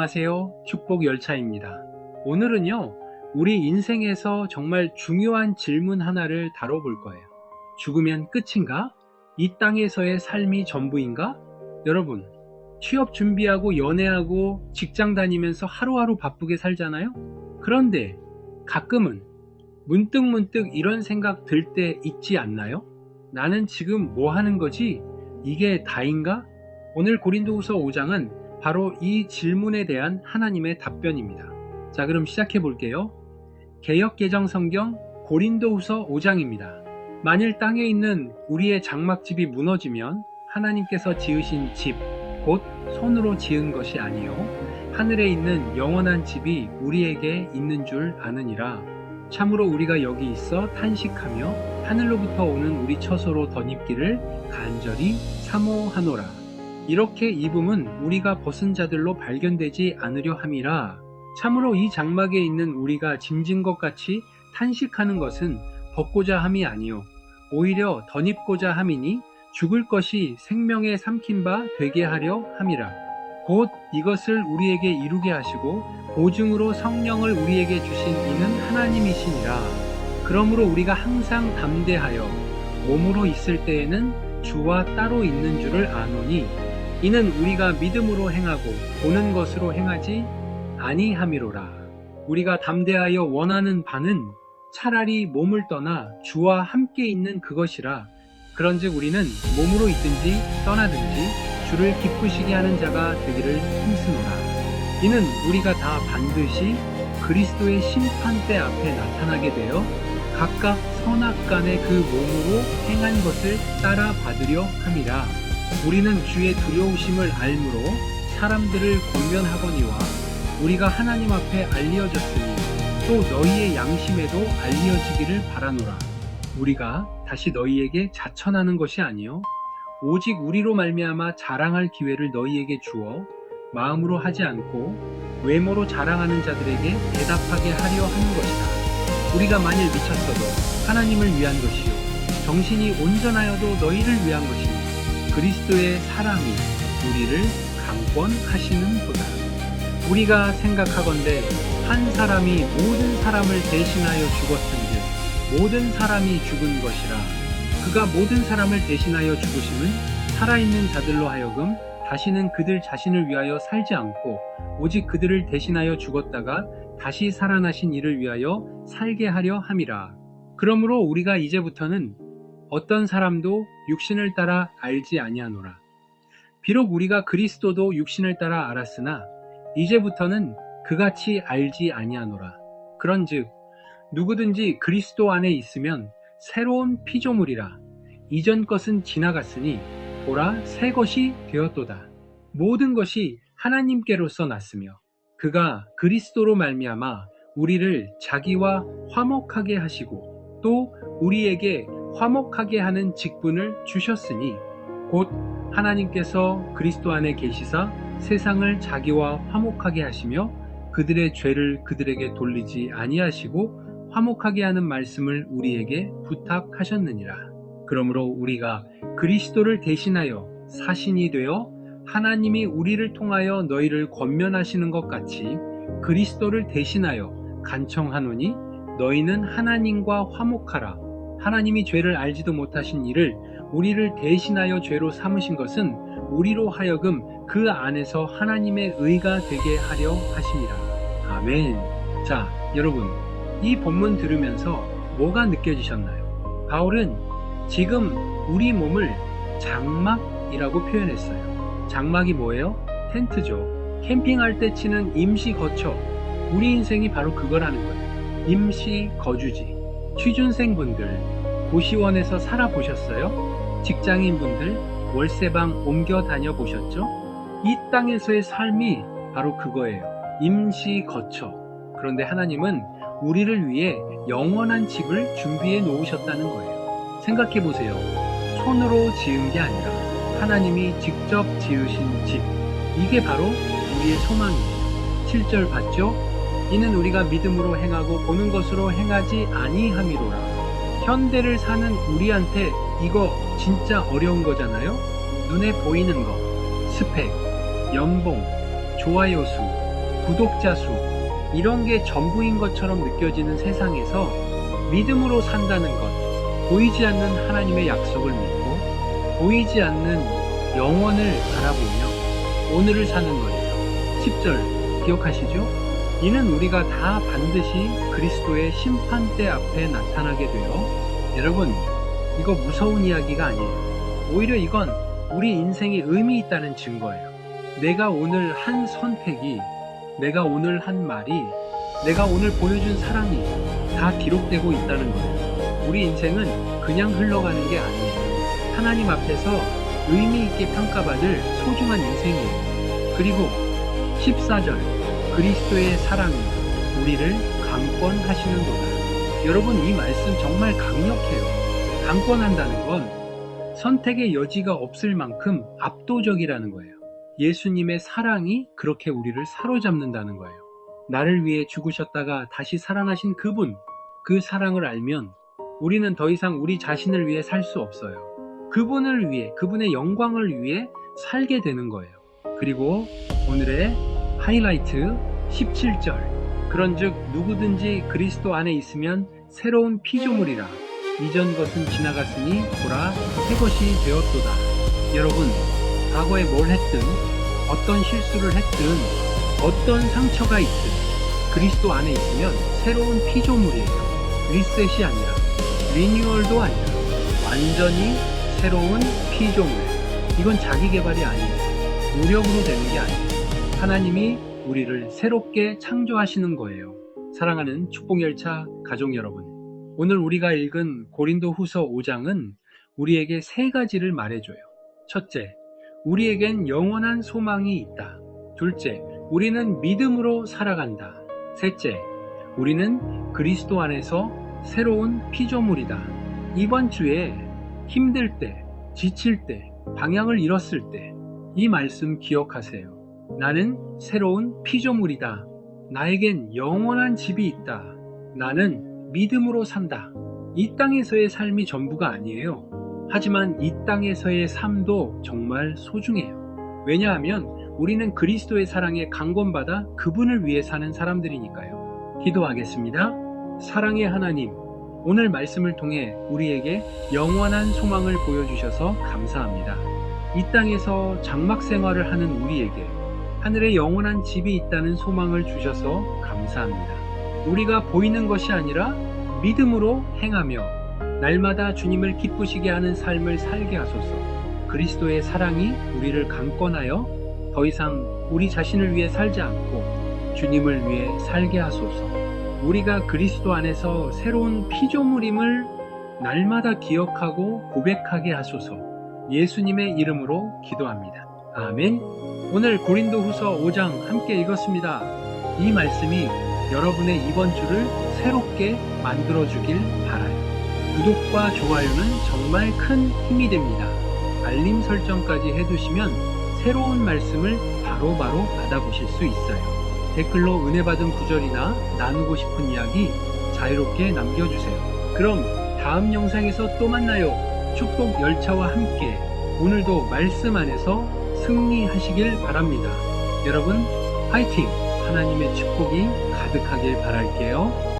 안녕하세요. 축복열차입니다. 오늘은요, 우리 인생에서 정말 중요한 질문 하나를 다뤄볼 거예요. 죽으면 끝인가? 이 땅에서의 삶이 전부인가? 여러분, 취업 준비하고 연애하고 직장 다니면서 하루하루 바쁘게 살잖아요? 그런데 가끔은 문득문득 이런 생각 들 때 있지 않나요? 나는 지금 뭐 하는 거지? 이게 다인가? 오늘 고린도후서 5장은 바로 이 질문에 대한 하나님의 답변입니다. 자, 그럼 시작해 볼게요. 개역개정성경 고린도후서 5장입니다. 만일 땅에 있는 우리의 장막집이 무너지면 하나님께서 지으신 집, 곧 손으로 지은 것이 아니요 하늘에 있는 영원한 집이 우리에게 있는 줄 아느니라. 참으로 우리가 여기 있어 탄식하며 하늘로부터 오는 우리 처소로 덧입기를 간절히 사모하노라. 이렇게 입음은 우리가 벗은 자들로 발견되지 않으려 함이라. 참으로 이 장막에 있는 우리가 짐진 것 같이 탄식하는 것은 벗고자 함이 아니요 오히려 덧입고자 함이니 죽을 것이 생명에 삼킨 바 되게 하려 함이라. 곧 이것을 우리에게 이루게 하시고 보증으로 성령을 우리에게 주신 이는 하나님이시니라. 그러므로 우리가 항상 담대하여 몸으로 있을 때에는 주와 따로 있는 줄을 아노니 이는 우리가 믿음으로 행하고 보는 것으로 행하지 아니함이로라. 우리가 담대하여 원하는 바는 차라리 몸을 떠나 주와 함께 있는 그것이라. 그런즉 우리는 몸으로 있든지 떠나든지 주를 기쁘시게 하는 자가 되기를 힘쓰노라. 이는 우리가 다 반드시 그리스도의 심판대 앞에 나타나게 되어 각각 선악간의 그 몸으로 행한 것을 따라 받으려 함이라. 우리는 주의 두려우심을 알므로 사람들을 권면하거니와 우리가 하나님 앞에 알려졌으니 또 너희의 양심에도 알려지기를 바라노라. 우리가 다시 너희에게 자천하는 것이 아니요 오직 우리로 말미암아 자랑할 기회를 너희에게 주어 마음으로 하지 않고 외모로 자랑하는 자들에게 대답하게 하려 하는 것이다. 우리가 만일 미쳤어도 하나님을 위한 것이요 정신이 온전하여도 너희를 위한 것이니 그리스도의 사랑이 우리를 강권하시는도다. 우리가 생각하건대 한 사람이 모든 사람을 대신하여 죽었은즉 모든 사람이 죽은 것이라. 그가 모든 사람을 대신하여 죽으심은 살아있는 자들로 하여금 다시는 그들 자신을 위하여 살지 않고 오직 그들을 대신하여 죽었다가 다시 살아나신 이를 위하여 살게 하려 함이라. 그러므로 우리가 이제부터는 어떤 사람도 육신을 따라 알지 아니하노라. 비록 우리가 그리스도도 육신을 따라 알았으나 이제부터는 그같이 알지 아니하노라. 그런즉 누구든지 그리스도 안에 있으면 새로운 피조물이라. 이전 것은 지나갔으니 보라 새 것이 되었도다. 모든 것이 하나님께로서 났으며 그가 그리스도로 말미암아 우리를 자기와 화목하게 하시고 또 우리에게 화목하게 하는 직분을 주셨으니 곧 하나님께서 그리스도 안에 계시사 세상을 자기와 화목하게 하시며 그들의 죄를 그들에게 돌리지 아니하시고 화목하게 하는 말씀을 우리에게 부탁하셨느니라. 그러므로 우리가 그리스도를 대신하여 사신이 되어 하나님이 우리를 통하여 너희를 권면하시는 것 같이 그리스도를 대신하여 간청하노니 너희는 하나님과 화목하라. 하나님이 죄를 알지도 못하신 이를 우리를 대신하여 죄로 삼으신 것은 우리로 하여금 그 안에서 하나님의 의가 되게 하려 하심이라. 아멘. 자, 여러분, 이 본문 들으면서 뭐가 느껴지셨나요? 바울은 지금 우리 몸을 장막이라고 표현했어요. 장막이 뭐예요? 텐트죠. 캠핑할 때 치는 임시 거처. 우리 인생이 바로 그거라는 거예요. 임시 거주지. 취준생분들 고시원에서 살아보셨어요? 직장인분들 월세방 옮겨 다녀보셨죠? 이 땅에서의 삶이 바로 그거예요. 임시 거처. 그런데 하나님은 우리를 위해 영원한 집을 준비해 놓으셨다는 거예요. 생각해 보세요. 손으로 지은 게 아니라 하나님이 직접 지으신 집. 이게 바로 우리의 소망이에요. 7절 봤죠? 이는 우리가 믿음으로 행하고 보는 것으로 행하지 아니함이로라. 현대를 사는 우리한테 이거 진짜 어려운 거잖아요? 눈에 보이는 거, 스펙, 연봉, 좋아요 수, 구독자 수, 이런 게 전부인 것처럼 느껴지는 세상에서 믿음으로 산다는 것, 보이지 않는 하나님의 약속을 믿고 보이지 않는 영원을 바라보며 오늘을 사는 거예요. 10절 기억하시죠? 이는 우리가 다 반드시 그리스도의 심판대 앞에 나타나게 되어, 여러분, 이거 무서운 이야기가 아니에요. 오히려 이건 우리 인생에 의미 있다는 증거예요. 내가 오늘 한 선택이, 내가 오늘 한 말이, 내가 오늘 보여준 사랑이 다 기록되고 있다는 거예요. 우리 인생은 그냥 흘러가는 게 아니에요. 하나님 앞에서 의미 있게 평가받을 소중한 인생이에요. 그리고 14절, 그리스도의 사랑이 우리를 강권하시는도다. 여러분, 이 말씀 정말 강력해요. 강권한다는 건 선택의 여지가 없을 만큼 압도적이라는 거예요. 예수님의 사랑이 그렇게 우리를 사로잡는다는 거예요. 나를 위해 죽으셨다가 다시 살아나신 그분, 그 사랑을 알면 우리는 더 이상 우리 자신을 위해 살 수 없어요. 그분을 위해, 그분의 영광을 위해 살게 되는 거예요. 그리고 오늘의 하이라이트 17절, 그런즉 누구든지 그리스도 안에 있으면 새로운 피조물이라, 이전 것은 지나갔으니 보라 새 것이 되었도다. 여러분, 과거에 뭘 했든, 어떤 실수를 했든, 어떤 상처가 있든 그리스도 안에 있으면 새로운 피조물이에요. 리셋이 아니라, 리뉴얼도 아니라 완전히 새로운 피조물. 이건 자기 개발이 아니에요. 노력으로 되는 게 아니에요. 하나님이 우리를 새롭게 창조하시는 거예요. 사랑하는 축복열차 가족 여러분, 오늘 우리가 읽은 고린도 후서 5장은 우리에게 세 가지를 말해줘요. 첫째, 우리에겐 영원한 소망이 있다. 둘째, 우리는 믿음으로 살아간다. 셋째, 우리는 그리스도 안에서 새로운 피조물이다. 이번 주에 힘들 때, 지칠 때, 방향을 잃었을 때 이 말씀 기억하세요. 나는 새로운 피조물이다. 나에겐 영원한 집이 있다. 나는 믿음으로 산다. 이 땅에서의 삶이 전부가 아니에요. 하지만 이 땅에서의 삶도 정말 소중해요. 왜냐하면 우리는 그리스도의 사랑에 강권받아 그분을 위해 사는 사람들이니까요. 기도하겠습니다. 사랑의 하나님, 오늘 말씀을 통해 우리에게 영원한 소망을 보여주셔서 감사합니다. 이 땅에서 장막 생활을 하는 우리에게 하늘에 영원한 집이 있다는 소망을 주셔서 감사합니다. 우리가 보이는 것이 아니라 믿음으로 행하며 날마다 주님을 기쁘시게 하는 삶을 살게 하소서. 그리스도의 사랑이 우리를 강권하여 더 이상 우리 자신을 위해 살지 않고 주님을 위해 살게 하소서. 우리가 그리스도 안에서 새로운 피조물임을 날마다 기억하고 고백하게 하소서. 예수님의 이름으로 기도합니다. 아멘. 오늘 고린도 후서 5장 함께 읽었습니다. 이 말씀이 여러분의 이번 주를 새롭게 만들어주길 바라요. 구독과 좋아요는 정말 큰 힘이 됩니다. 알림 설정까지 해두시면 새로운 말씀을 바로바로 받아보실 수 있어요. 댓글로 은혜 받은 구절이나 나누고 싶은 이야기 자유롭게 남겨주세요. 그럼 다음 영상에서 또 만나요. 축복 열차와 함께 오늘도 말씀 안에서 승리하시길 바랍니다. 여러분, 화이팅! 하나님의 축복이 가득하길 바랄게요.